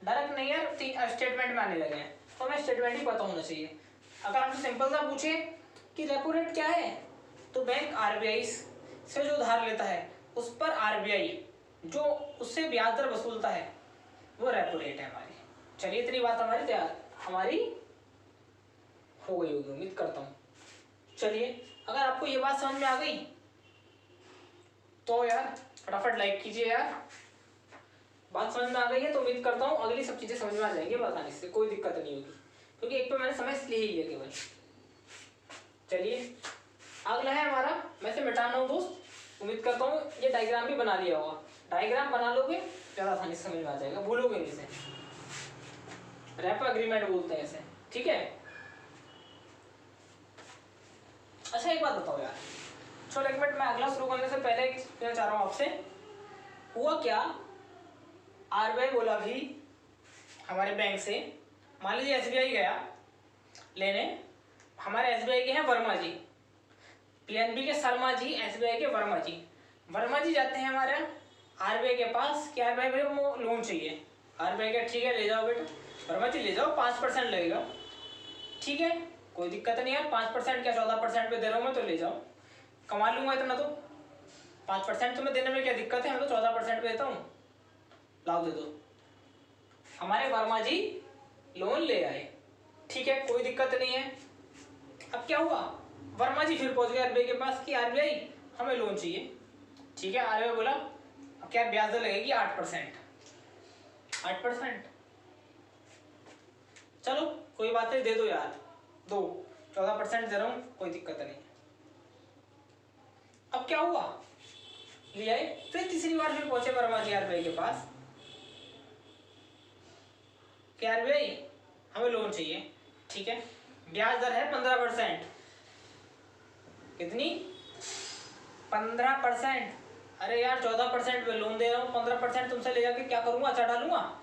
डायरेक्ट नहीं यार स्टेटमेंट में आने लगे हैं, तो हमें स्टेटमेंट ही पता होना चाहिए। अगर आपसे सिंपल सा पूछे कि रेपो रेट क्या है, तो बैंक आरबीआई से जो उधार लेता है उस पर आरबीआई जो उससे ब्याज दर वसूलता है वो रेपो रेट है हमारी। चलिए इतनी बात हमारी हमारी हो गई होगी, उम्मीद करता हूँ। चलिए अगर आपको ये बात समझ में आ गई तो यार फटाफट लाइक कीजिए यार। बात समझ में आ गई है तो उम्मीद करता हूँ अगली सब चीजें समझ में आ जाएंगी आसानी से, कोई दिक्कत नहीं होगी, क्योंकि एक पे मैंने समझ इसलिए ही लिया केवल। चलिए अगला है हमारा, मैं इसे मिटा रहा हूँ दोस्त, उम्मीद करता हूँ ये डायग्राम भी बना लिया होगा। डायग्राम बना लोगे ज्यादा आसानी से समझ में आ जाएगा, भूलोगे नहीं इसे। रेपो एग्रीमेंट बोलते हैं इसे, ठीक है। अच्छा एक बात बताओ यार, चलो एक मिनट, मैं अगला शुरू करने से पहले कहना चाह रहा हूँ आपसे, हुआ क्या, आरबीआई बोला भी हमारे बैंक से, मान लीजिए एसबीआई गया लेने, हमारे एसबीआई के हैं वर्मा जी, पीएनबी के शर्मा जी, एसबीआई के वर्मा जी, वर्मा जी जाते हैं हमारे आरबीआई के पास कि आरबीआई भाई वो लोन चाहिए। आरबीआई का ठीक है ले जाओ बेटा, वर्मा जी ले जाओ 5% लगेगा। ठीक है कोई दिक्कत नहीं यार, 5% क्या 14% पे दे रहा हूँ मैं, तो ले जाओ, कमा लूंगा इतना तो। 5% तुम्हें देने में क्या दिक्कत है, मैं तो 14% पे देता हूँ, लाओ दे दो। हमारे वर्मा जी लोन ले आए, ठीक है कोई दिक्कत नहीं है। अब क्या हुआ, वर्मा जी फिर पहुंच गए आरबीआई के पास कि आरबीआई हमें लोन चाहिए। ठीक है आरबीआई बोला अब क्या ब्याज दर लगेगी 8%। 8%, चलो कोई बात नहीं दे दो यार, दो 14% दे रहा हूँ कोई दिक्कत नहीं। अब क्या हुआ, ले आए, फिर तीसरी बार फिर पहुंचे वर्मा जी आरबीआई के पास कि आरबीआई हमें लोन चाहिए। ठीक है ब्याज दर है 15%। कितनी, 15%। अरे यार 14% पे लोन दे रहा हूँ, 15% तुमसे ले जाके क्या करूंगा, चढ़ा लूंगा,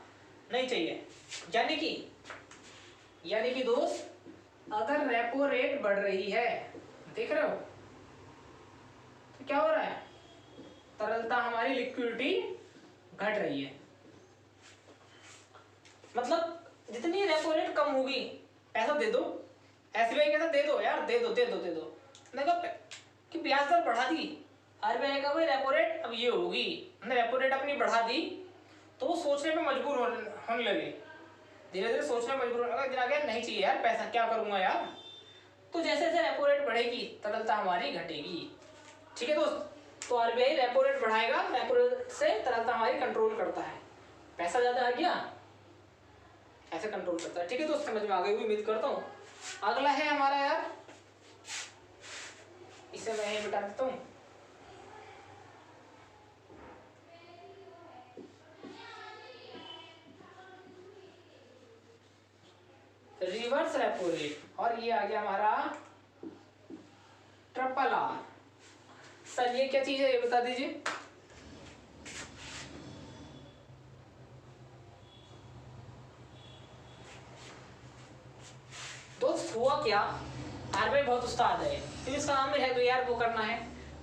नहीं चाहिए। यानी कि दोस्त अगर रेपो रेट बढ़ रही है, देख रहे हो, तो क्या हो रहा है, तरलता हमारी लिक्विडिटी घट रही है। मतलब जितनी रेपो रेट कम होगी, पैसा दे दो, एसबीआई कहता दे दो यार, दे दो दे दो दे दो, देखो कि ब्याज दर बढ़ा दी, आरबीआई ने कहा भाई रेपो रेट अब ये होगी, हमने रेपो रेट अपनी बढ़ा दी, तो वो सोचने में मजबूर होने लगे, धीरे धीरे सोचने में मजबूर होने लगे, नहीं चाहिए यार पैसा, क्या करूंगा यार। तो जैसे जैसे रेपो रेट बढ़ेगी तरलता हमारी घटेगी। ठीक है दोस्त, तो आरबीआई रेपो रेट बढ़ाएगा, रेपो रेट से तरलता हमारी कंट्रोल करता है, पैसा ज्यादा आ गया ऐसे कंट्रोल करता है। ठीक है दोस्त, समझ में आ गई उम्मीद करता हूँ। अगला है हमारा यार, इसे मैं यहीं बता देता हूँ, रिवर्स रेपो रेट, और ये आ गया हमारा ट्रिपल आर। सर ये क्या चीज है ये बता दीजिए। दोस्त हुआ क्या, आरबीआई बहुत उस्ताद है, तो इसका काम है तो यार वो करना है,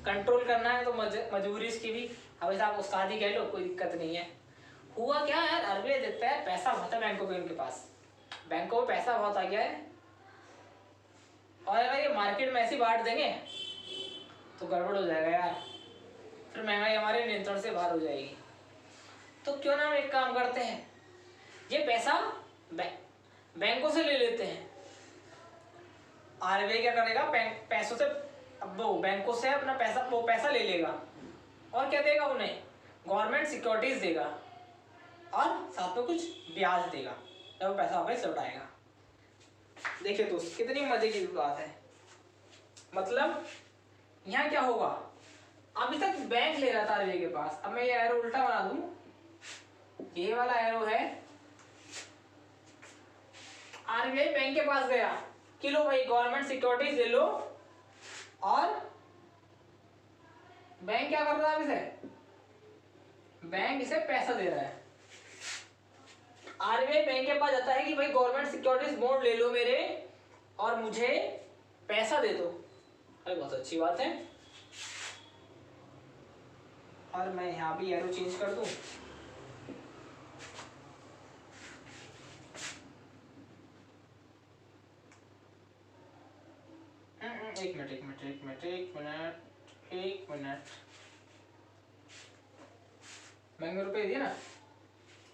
कंट्रोल करना है, तो मजबूरी इसकी भी, अब ऐसा आप उस्ताद ही कह लो कोई दिक्कत नहीं है। हुआ क्या यार, आरबीआई देता है पैसा बहुत है बैंकों के, उनके पास बैंकों में पैसा बहुत आ गया है, और अगर ये मार्केट में ऐसी बांट देंगे तो गड़बड़ हो जाएगा यार, फिर महंगाई हमारे नियंत्रण से बाहर हो जाएगी। तो क्यों ना हम एक काम करते हैं, ये पैसा बैंकों से ले लेते हैं। आरबीआई क्या करेगा, पैसों से, अब वो बैंकों से अपना पैसा, वो पैसा ले लेगा, और क्या देगा उन्हें, गवर्नमेंट सिक्योरिटीज देगा, और साथ में कुछ ब्याज देगा जब वो पैसा वापस लौटाएगा। देखिए दोस्त कितनी मजे की बात है, मतलब यहाँ क्या होगा, अभी तक बैंक ले रहा था आरबीआई के पास, अब मैं ये एरो उल्टा बना दूं, ये वाला एरो है, आरबीआई बैंक के पास गया कि लो भाई गवर्नमेंट सिक्योरिटीज ले लो, और बैंक क्या कर रहा है इसे, बैंक इसे पैसा दे रहा है। आरबीआई बैंक के पास जाता है कि भाई गवर्नमेंट सिक्योरिटीज बॉन्ड ले लो मेरे, और मुझे पैसा दे दो। अरे बहुत अच्छी बात है, और मैं यहाँ भी एरो चेंज कर दूं, एक मिनट, बैंक में रुपए दिए ना,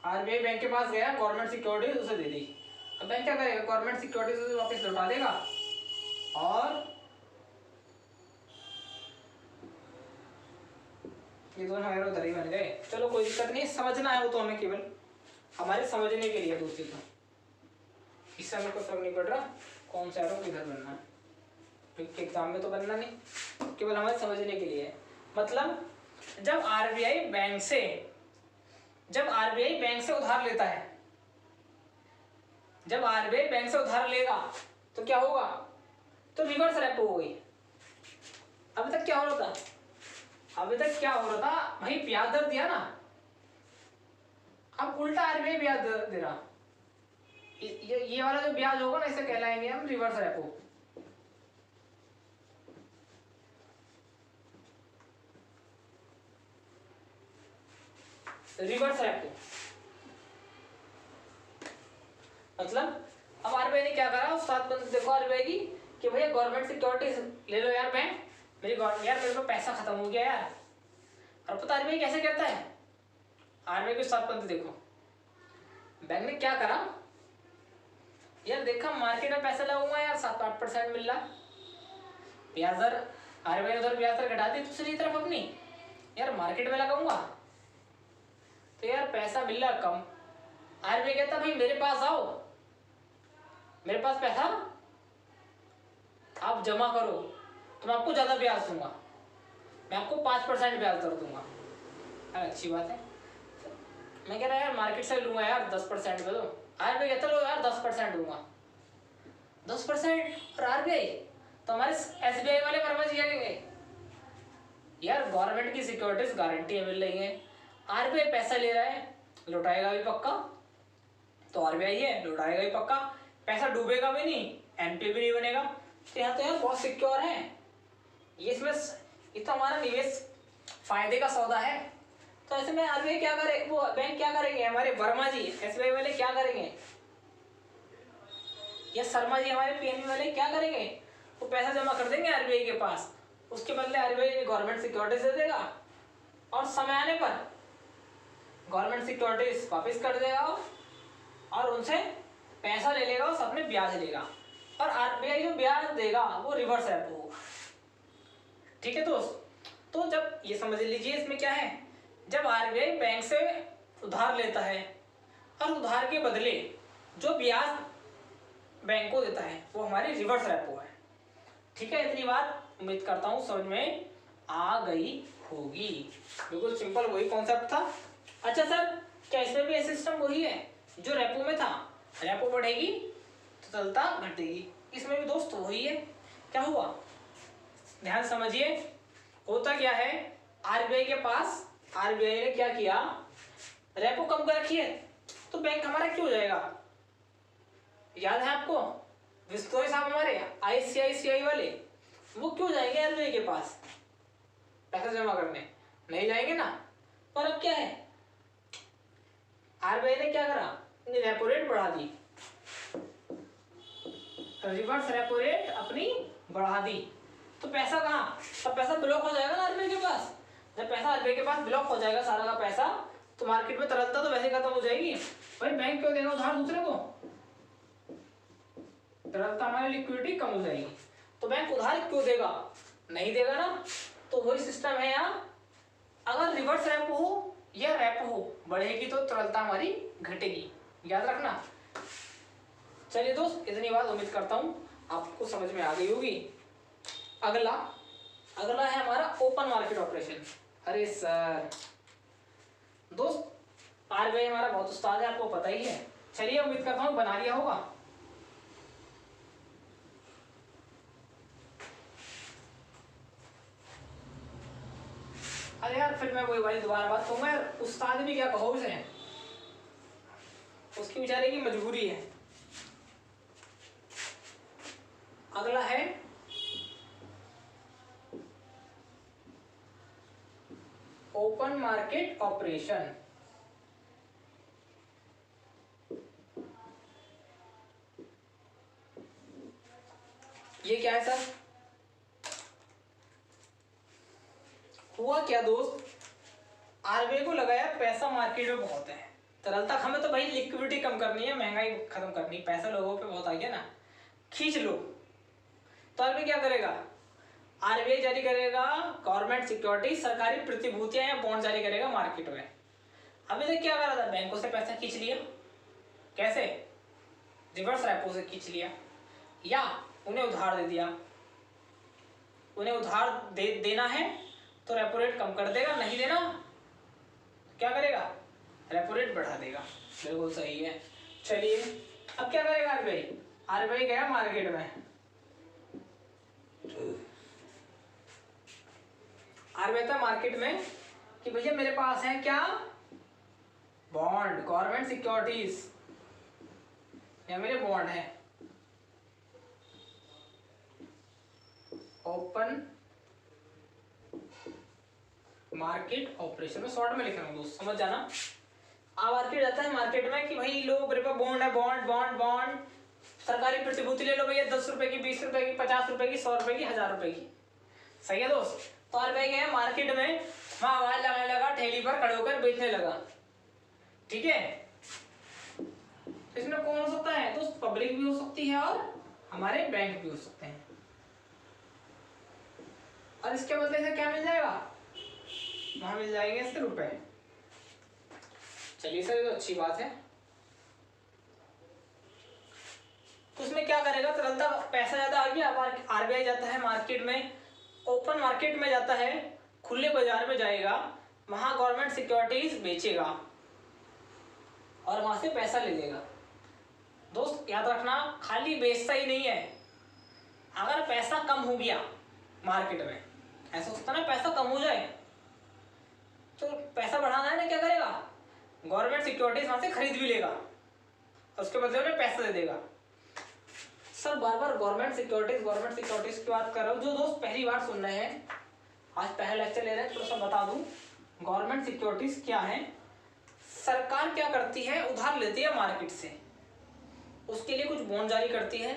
आरबीआई बैंक के पास गया, गवर्नमेंट सिक्योरिटीज उसे दे दी, अब बैंक क्या करेगा, गवर्नमेंट सिक्योरिटीज उसे वापस लौटा देगा, और ये दोनों एरो उधर ही बन गए। चलो कोई दिक्कत नहीं, समझना है वो तो हमें, केवल हमारे समझने के लिए दोस्ती, तो इससे हमें कोई फर्क नहीं पड़ रहा कौन सा एरो किधर बनना है, क्योंकि एग्जाम में तो बनना नहीं, केवल हमारे समझने के लिए। मतलब जब आरबीआई बैंक से उधार लेता है, जब आरबीआई बैंक से उधार लेगा तो क्या होगा, तो रिवर्स रेपो हो गई। अभी तक क्या हो रहा था, भाई ब्याज दर दिया ना, अब उल्टा आरबीआई ब्याज दे रहा, ये वाला जो ब्याज होगा ना, इसे कहलाएंगे हम रिवर्स रेपो। Reverse repo. मतलब अब आरबीआई ने क्या करा, उस 7 देखो आरबीआई की कि भैया गवर्नमेंट सिक्योरिटीज ले लो यार बैंक, यार मेरे को पैसा खत्म हो गया यार। और पता आरबीआई कैसे करता है, आरबीआई के 7 देखो, बैंक ने क्या करा यार, देखा मार्केट में पैसा लगाऊंगा यार 7-8% मिल रहा, ब्याज दर आरबीआई ने उधर ब्याज दर घटा दी दूसरी तरफ अपनी, यार मार्केट में लगाऊंगा तो यार पैसा मिल रहा कम। आरबीआई कहता भाई मेरे पास आओ, मेरे पास पैसा आप जमा करो तो मैं आपको ज्यादा ब्याज दूंगा, मैं आपको 5% ब्याज दर दूंगा। यार अच्छी बात है, मैं कह रहा यार मार्केट से लूंगा यार 10% पे, दो आरबीआई कहता लो यार 10% दूंगा, 10%। और आरबीआई तो हमारे एसबीआई वाले वर्मा जी क्या कहेंगे, यार गवर्नमेंट की सिक्योरिटीज गारंटी मिल रही है, आरबीआई पैसा ले रहा है लौटाएगा भी पक्का, तो आरबीआई है लौटाएगा भी पक्का, पैसा डूबेगा भी नहीं, एनपीए भी नहीं बनेगा, तो यहाँ तो यार बहुत सिक्योर है ये, इसमें ये तो हमारा निवेश फायदे का सौदा है। तो ऐसे में आरबीआई क्या करे, वो बैंक क्या करेंगे, हमारे वर्मा जी एसबीआई वाले क्या करेंगे, या शर्मा जी हमारे पीएनबी वाले क्या करेंगे, वो पैसा जमा कर देंगे आरबीआई के पास, उसके बदले आरबीआई गवर्नमेंट सिक्योरिटीज दे देगा और समय आने पर गवर्नमेंट सिक्योरिटीज वापस कर देगा और उनसे पैसा ले लेगा और साथ में ब्याज लेगा, और आरबीआई जो ब्याज देगा वो रिवर्स रेपो होगा। ठीक है दोस्त, तो जब ये समझ लीजिए इसमें क्या है, जब आरबीआई बैंक से उधार लेता है और उधार के बदले जो ब्याज बैंक को देता है वो हमारी रिवर्स रेपो है। ठीक है, इतनी बात उम्मीद करता हूँ समझ में आ गई होगी, बिल्कुल सिंपल वही कॉन्सेप्ट था। अच्छा सर, क्या इसमें भी सिस्टम वही है जो रेपो में था, रेपो बढ़ेगी तो तरलता घटेगी, इसमें भी दोस्त वही है। क्या हुआ ध्यान समझिए, होता क्या है, आरबीआई के पास, आरबीआई ने क्या किया, रेपो कम कर रखी है तो बैंक हमारा क्यों हो जाएगा, याद है आपको विस्तोय साहब हमारे आईसीआईसीआई वाले, वो क्यों जाएंगे आरबीआई के पास पैसा जमा करने, नहीं जाएंगे ना। पर अब क्या है, आरबीआई ने क्या करा, रेपो रेट बढ़ा दी, रिवर्स रेपो रेट अपनी बढ़ा दी, तो पैसा कहाँ, तब पैसा ब्लॉक हो जाएगा ना आरबीआई के पास, जब पैसा आरबीआई के पास ब्लॉक हो जाएगा सारा का पैसा, तो मार्केट में तरलता तो वैसे खत्म हो जाएगी, भाई बैंक क्यों देगा उधार दूसरे को, तरलता हमारी लिक्विडिटी कम हो जाएगी, तो बैंक उधार क्यों देगा, नहीं देगा ना। तो वही सिस्टम है यहाँ, अगर रिवर्स रेपो हो या रेपो हो बढ़ेगी तो तरलता हमारी घटेगी, याद रखना। चलिए दोस्त, इतनी बात उम्मीद करता हूँ आपको समझ में आ गई होगी। अगला है हमारा ओपन मार्केट ऑपरेशन। अरे सर दोस्त आरबीआई हमारा बहुत उस्ताद है, आपको पता ही है, चलिए उम्मीद करता हूँ बना लिया होगा। अरे यार फिर मैं वही वाली दोबारा बात कहूंगा यार, उस्ताद भी क्या कहो उसे, उसकी बेचारे की मजबूरी है। अगला है ओपन मार्केट ऑपरेशन। ये क्या है सर, हुआ क्या दोस्त, आरबीआई को लगाया पैसा मार्केट में बहुत है, तरलता हमें तो भाई लिक्विडिटी कम करनी है, महंगाई खत्म करनी, पैसा लोगों पे बहुत आ गया ना, खींच लो। तो आरबीआई क्या करेगा, आरबीआई जारी करेगा गवर्नमेंट सिक्योरिटी, सरकारी प्रतिभूतियां या बॉन्ड जारी करेगा मार्केट में। अभी तक क्या कर रहा था, बैंकों से पैसा खींच लिया, कैसे, रिवर्स रेपो से खींच लिया, या उन्हें उधार दे दिया, उन्हें उधार देना है तो रेपो रेट कम कर देगा, नहीं देना क्या करेगा, रेपो रेट बढ़ा देगा, बिल्कुल सही है। चलिए अब क्या करेगा आरबीआई, आरबीआई गया मार्केट में, आरबीआई था मार्केट में कि भैया मेरे पास है क्या, बॉन्ड, गवर्नमेंट सिक्योरिटीज, या मेरे बॉन्ड है, ओपन मार्केट ऑपरेशन में शॉर्ट में लिख रहा हूँ दोस्त, समझ जाना। अब मार्केट जाता है मार्केट में कि भाई लो मेरे पास बॉन्ड है, बॉन्ड बॉन्ड बॉन्ड, सरकारी प्रतिभूति ले लो भैया, 10 रुपए की, 20 रुपए की, 50 रुपए की, 100 रुपए की, 1000 रुपए की। सही है दोस्त। तो और भाई गया मार्केट में, वहां आवाज लगाने लगा, ठेली पर खड़े होकर बेचने लगा। ठीक है, इसमें कौन हो सकता है दोस्त? पब्लिक भी हो सकती है और हमारे बैंक भी हो सकते हैं। और इसके बदले से क्या मिल जाएगा? वहां मिल जाएंगे इसके रुपए। चलिए सर, ये तो अच्छी बात है। तो उसमें क्या करेगा? तुरंत पैसा ज्यादा आ गया, आरबीआई जाता है मार्केट में, ओपन मार्केट में जाता है, खुले बाजार में जाएगा, वहां गवर्नमेंट सिक्योरिटीज बेचेगा और वहां से पैसा ले लेगा। दोस्त याद रखना, खाली बेचता ही नहीं है। अगर पैसा कम हो गया मार्केट में, ऐसा होता है ना, पैसा कम हो जाए तो पैसा बढ़ाना है ना, क्या करेगा? गवर्नमेंट सिक्योरिटीज वहां से खरीद भी लेगा और उसके बदले में पैसा दे देगा। सर बार बार गवर्नमेंट सिक्योरिटीज की बात कर रहा हूँ। जो दोस्त पहली बार सुन रहे हैं, आज पहला लेक्चर ले रहे हैं, थोड़ा सा बता दूं गवर्नमेंट सिक्योरिटीज क्या है। सरकार क्या करती है? उधार लेती है मार्केट से, उसके लिए कुछ बॉन्ड जारी करती है,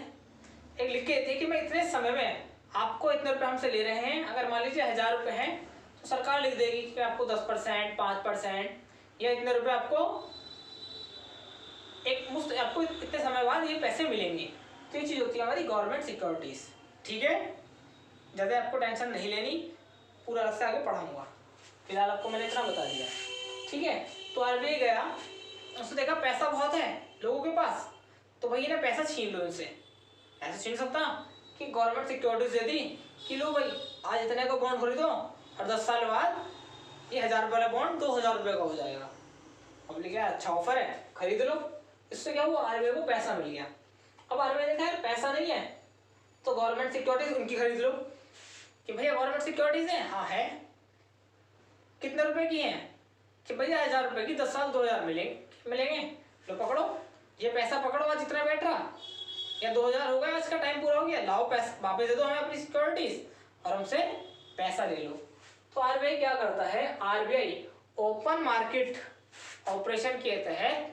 एक लिख के देती है कि मैं इतने समय में आपको इतने रुपए हमसे ले रहे हैं। अगर मान लीजिए 1000 रुपए हैं तो सरकार लिख देगी कि आपको 10%, 5% या इतने रुपए आपको एक मुफ्त, आपको इतने समय बाद ये पैसे मिलेंगे। तो ये चीज होती है हमारी गवर्नमेंट सिक्योरिटीज। ठीक है, ज्यादा आपको टेंशन नहीं लेनी, पूरा अलग से आगे पढ़ाऊंगा, फिलहाल आपको मैंने इतना बता दिया। ठीक है, तो आरबीआई गया, उसने देखा पैसा बहुत है लोगों के पास, तो भैया ने पैसा छीन लो इनसे। ऐसे छीन सकता कि गवर्नमेंट सिक्योरिटीज दे दी कि लो भाई आज इतने का बॉन्ड खरीदो और 10 साल बाद ये 1000 रुपये वाला बॉन्ड 2000 रुपये का हो जाएगा। अब लिखा है अच्छा ऑफर है, खरीद लो। इससे क्या हुआ? आरबीआई को पैसा मिल गया। अब आरबीआई ने कहा पैसा नहीं है तो गवर्नमेंट सिक्योरिटीज उनकी खरीद लो कि भैया गवर्नमेंट सिक्योरिटीज है, हाँ है, कितने रुपए की है? कि भैया 1000 रुपए की, 10 साल 2000 मिलेंगे। लो पकड़ो, ये पैसा पकड़ो, आज जितना बैठ रहा, या 2000 हो गया, इसका टाइम पूरा हो गया, लाओ पैसा वापस दे दो हमें अपनी सिक्योरिटीज और हमसे पैसा ले लो। तो आरबीआई क्या करता है? आरबीआई ओपन मार्केट ऑपरेशन के तहत,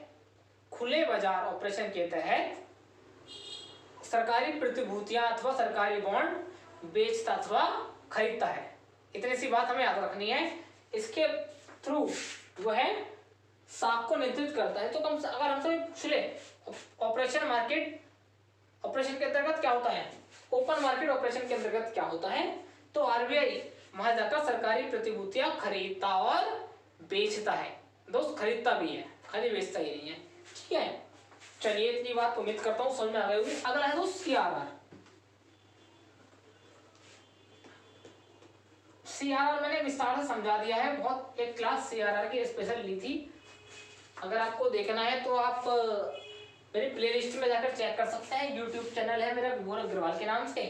खुले बाजार ऑपरेशन के तहत सरकारी प्रतिभूतियां अथवा सरकारी बॉन्ड बेचता अथवा खरीदता है। इतनी सी बात हमें याद रखनी है। इसके थ्रू जो है साख को नियंत्रित करता है। तो कम अगर हमसे पूछ ले ऑपरेशन मार्केट ऑपरेशन के अंतर्गत क्या होता है, ओपन मार्केट ऑपरेशन के अंतर्गत क्या होता है, तो आरबीआई वहां जाकर सरकारी प्रतिभूतियां खरीदता और बेचता है। दोस्त खरीदता भी है, खाली बेचता ही नहीं है। ठीक है, चलिए इतनी बात उम्मीद करता हूँ समझ में आ गई होगी। अगला है दोस्त सीआरआर। सीआरआर मैंने विस्तार से समझा दिया है, बहुत एक क्लास सीआरआर की स्पेशल ली थी। अगर आपको देखना है तो आप मेरी प्लेलिस्ट में जाकर चेक कर सकते हैं। यूट्यूब चैनल है मेरा विभोर अग्रवाल के नाम से,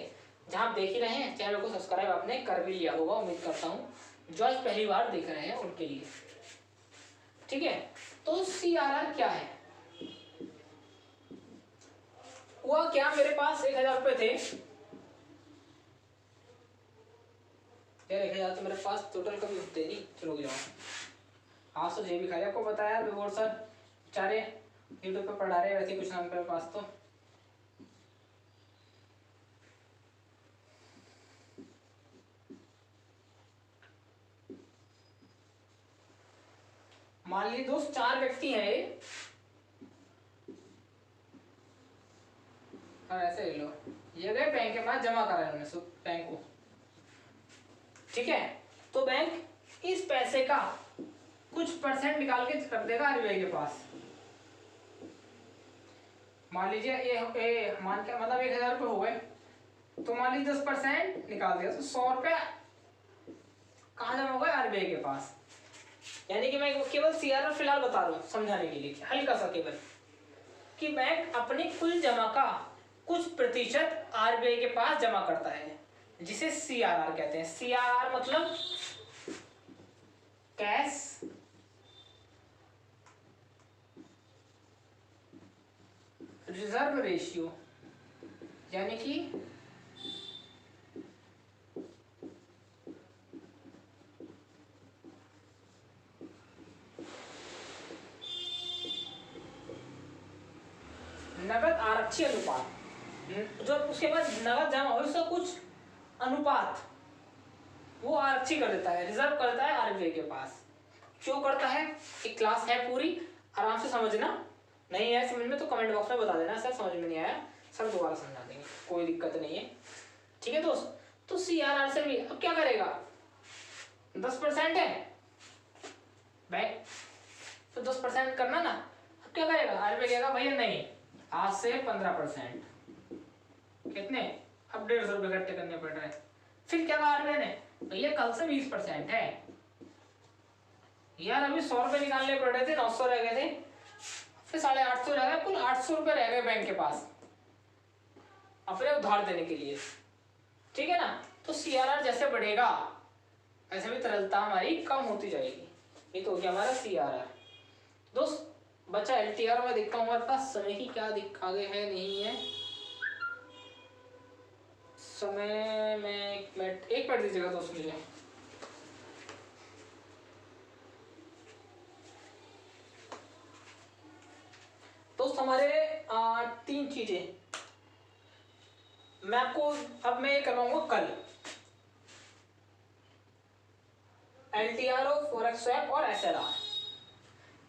जहां आप देख ही रहे हैं। चैनल को सब्सक्राइब आपने कर भी लिया होगा उम्मीद करता हूँ। जो आज पहली बार देख रहे हैं उनके लिए। ठीक है, तो सीआरआर क्या है? हुआ क्या, मेरे पास 1000 रुपए थे यार, 1000 तो मेरे पास टोटल कभी होते नहीं। चलो जाओ, हाँ सो जे भी खाया, आपको बताया विभोर सर बेचारे यूट्यूब पे पढ़ा रहे, वैसे कुछ नाम मेरे पास तो मान लीजिए दोस्त 4 व्यक्ति हैं और ऐसे ले लो, ये गए बैंक के पास जमा करा है उन्होंने बैंक को। ठीक है, तो बैंक इस पैसे का कुछ परसेंट निकाल के रख देगा आरबीआई के पास। मान लीजिए ये मान के मतलब 1000 रुपये हो गए, तो मान लीजिए 10% निकाल दिया तो 100 रुपये कहाँ जमा हो गए? आरबीआई के पास। यानी कि मैं केवल सीआरआर फिलहाल बता रहा हूँ समझाने के लिए, हल्का सा केवल, कि बैंक अपनी कुल जमा का कुछ प्रतिशत आरबीआई के पास जमा करता है, जिसे सीआरआर कहते हैं। सीआरआर मतलब कैश रिजर्व रेशियो, यानी कि नगद आरक्षी अनुपात, जो उसके बाद नगद जमा हो उसका कुछ अनुपात वो आरक्षी कर देता है, रिजर्व करता है आरबीआई के पास। क्यों करता है? एक क्लास है पूरी, आराम से समझना। नहीं है समझ में तो कमेंट बॉक्स में बता देना सर समझ में नहीं आया, सर दोबारा समझा देंगे, कोई दिक्कत नहीं है। ठीक है दोस्त, तो CRR से भी अब क्या करेगा, 10% है बैक, तो 10% करना ना। अब क्या करेगा आरबीआई कहेगा भैया नहीं, आज से 15%, कितने, अब 150 रुपये इकट्ठे करने पड़ रहे हैं। फिर क्या कहा आरबीआई ने, भैया कल से 20% है। यार अभी 100 रुपये निकालने पड़ रहे थे, 900 रह गए थे, फिर 850 रह गए, कुल 800 रुपये रह गए बैंक के पास अपने उधार देने के लिए। ठीक है ना, तो CRR जैसे बढ़ेगा ऐसे भी तरलता हमारी कम होती जाएगी। ये तो हो गया हमारा CRR। दोस्त बचा LTR में देखता हूँ हमारे पास समय की क्या आगे है नहीं है। समय में एक मिनट दीजिएगा दोस्त मुझे। दोस्त हमारे 3 चीजें मैं आपको अब मैं ये करवाऊंगा कल, LTR और फॉरेक्स स्वैप और SLR,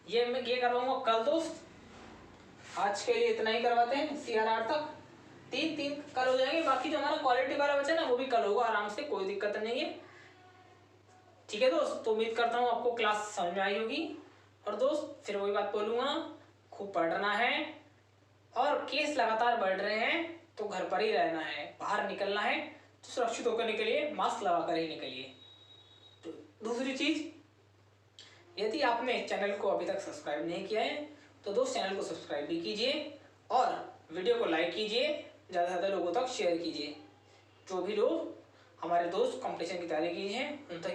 ये मैं ये करवाऊंगा कल दोस्त। आज के लिए इतना ही करवाते हैं, CRR तक 3 कल हो जाएंगे, बाकी जो हमारा क्वालिटी वाला बचा ना वो भी कल होगा आराम से, कोई दिक्कत नहीं है। ठीक है दोस्त, तो उम्मीद करता हूँ आपको क्लास समझ में आई होगी। और दोस्त फिर वही बात बोलूँगा, खूब पढ़ना है, और केस लगातार बढ़ रहे हैं तो घर पर ही रहना है, बाहर निकलना है तो सुरक्षित होकर निकलिए, मास्क लगा कर ही निकलिए। तो दूसरी चीज़, यदि आपने चैनल को अभी तक सब्सक्राइब नहीं किया है तो दोस्त चैनल को सब्सक्राइब भी कीजिए और वीडियो को लाइक कीजिए, ज़्यादा से ज़्यादा लोगों तक शेयर कीजिए। जो भी लोग हमारे दोस्त कंपटीशन की तैयारी किए हैं उन तक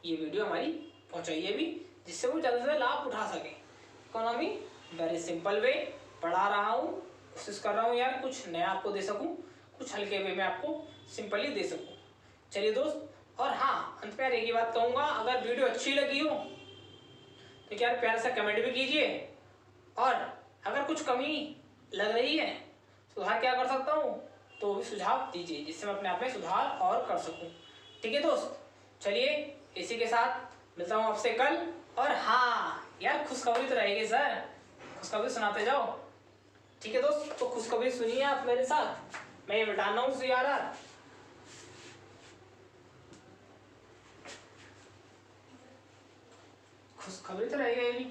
ये वीडियो हमारी पहुंचाइए भी, जिससे वो ज़्यादा से ज़्यादा लाभ उठा सकें। इकोनॉमी वेरी सिंपल वे पढ़ा रहा हूँ, कोशिश कर रहा हूँ यार कुछ नया आपको दे सकूँ, कुछ हल्के वे में आपको सिंपली दे सकूँ। चलिए दोस्त, और हाँ अंत में एक ही बात कहूँगा, अगर वीडियो अच्छी लगी हो तो यार प्यार से कमेंट भी कीजिए, और अगर कुछ कमी लग रही है सुधार क्या कर सकता हूँ तो भी सुझाव दीजिए, जिससे मैं अपने आप में सुधार और कर सकूँ। ठीक है दोस्त, चलिए इसी के साथ मिलता हूँ आपसे कल। और हाँ यार खुशखबरी तो रहेगी सर, खुशखबरी सुनाते जाओ। ठीक है दोस्त, तो खुशखबरी सुनिए आप मेरे साथ, मैं ये मिटाना हूँ CRR। खुशखबरी तो रहेगी ही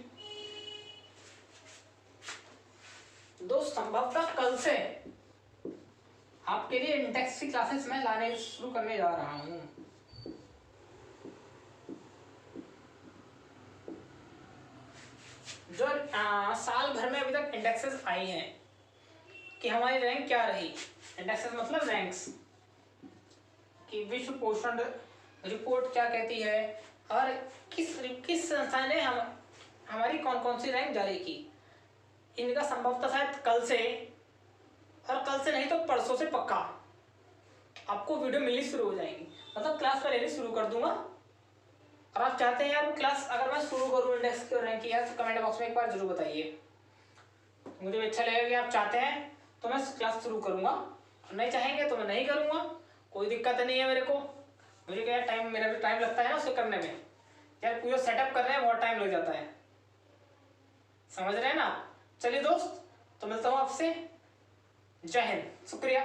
दोस्त, संभवतः कल से आपके लिए इंडेक्स की क्लासेस मैं लाने शुरू करने जा रहा हूँ। जो साल भर में अभी तक इंडेक्सेस आई हैं कि हमारी रैंक क्या रही, इंडेक्सेस मतलब रैंक्स, कि विश्व पोषण रिपोर्ट क्या कहती है और किस संस्था ने हमारी कौन कौन सी रैंक जारी की। इनका संभवतः शायद कल से, और कल से नहीं तो परसों से पक्का आपको वीडियो मिलनी शुरू हो जाएगी, मतलब क्लास में लेनी शुरू कर दूंगा। और आप चाहते हैं यार क्लास अगर मैं शुरू करूँ इंडेक्स की रैंक की, यार तो कमेंट बॉक्स में एक बार जरूर बताइए, मुझे भी अच्छा लगेगा कि आप चाहते हैं तो मैं क्लास शुरू करूँगा, नहीं चाहेंगे तो मैं नहीं करूँगा, कोई दिक्कत नहीं है मेरे को। मुझे क्या टाइम, मेरा भी टाइम लगता है ना उसे करने में, यार पूरा सेटअप करने में बहुत टाइम लग जाता है, समझ रहे हैं ना। चलिए दोस्त, तो मिलता हूँ आपसे, जय हिंद, शुक्रिया।